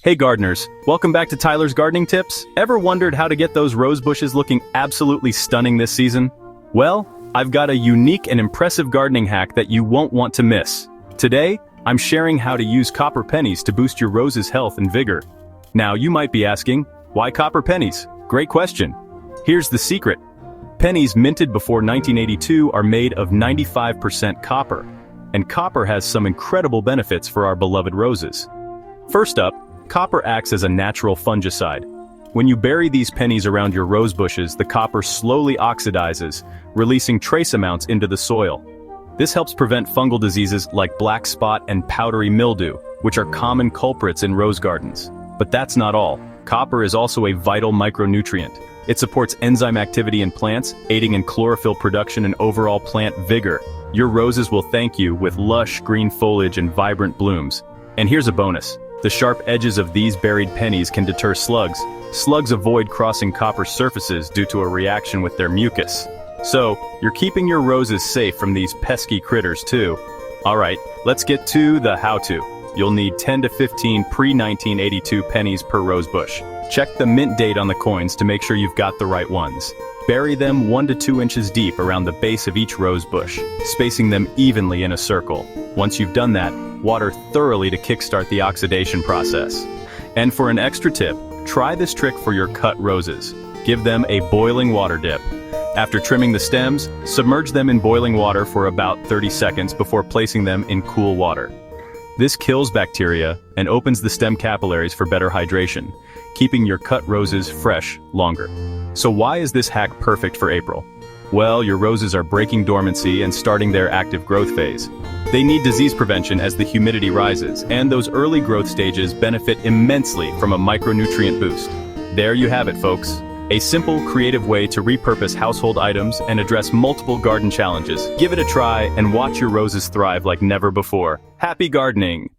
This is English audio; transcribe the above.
Hey gardeners, welcome back to Tyler's Gardening Tips. Ever wondered how to get those rose bushes looking absolutely stunning this season? Well, I've got a unique and impressive gardening hack that you won't want to miss. Today, I'm sharing how to use copper pennies to boost your roses' health and vigor. Now, you might be asking, why copper pennies? Great question. Here's the secret. Pennies minted before 1982 are made of 95% copper, and copper has some incredible benefits for our beloved roses. First up, copper acts as a natural fungicide. When you bury these pennies around your rose bushes, the copper slowly oxidizes, releasing trace amounts into the soil. This helps prevent fungal diseases like black spot and powdery mildew, which are common culprits in rose gardens. But that's not all. Copper is also a vital micronutrient. It supports enzyme activity in plants, aiding in chlorophyll production and overall plant vigor. Your roses will thank you with lush green foliage and vibrant blooms. And here's a bonus. The sharp edges of these buried pennies can deter slugs. Slugs avoid crossing copper surfaces due to a reaction with their mucus. So, you're keeping your roses safe from these pesky critters too. Alright, let's get to the how-to. You'll need 10 to 15 pre-1982 pennies per rose bush. Check the mint date on the coins to make sure you've got the right ones. Bury them 1 to 2 inches deep around the base of each rose bush, spacing them evenly in a circle. Once you've done that, water thoroughly to kickstart the oxidation process. And for an extra tip, try this trick for your cut roses. Give them a boiling water dip. After trimming the stems, submerge them in boiling water for about 30 seconds before placing them in cool water. This kills bacteria and opens the stem capillaries for better hydration, keeping your cut roses fresh longer. So why is this hack perfect for April? Well, your roses are breaking dormancy and starting their active growth phase. They need disease prevention as the humidity rises, and those early growth stages benefit immensely from a micronutrient boost. There you have it, folks. A simple, creative way to repurpose household items and address multiple garden challenges. Give it a try and watch your roses thrive like never before. Happy gardening!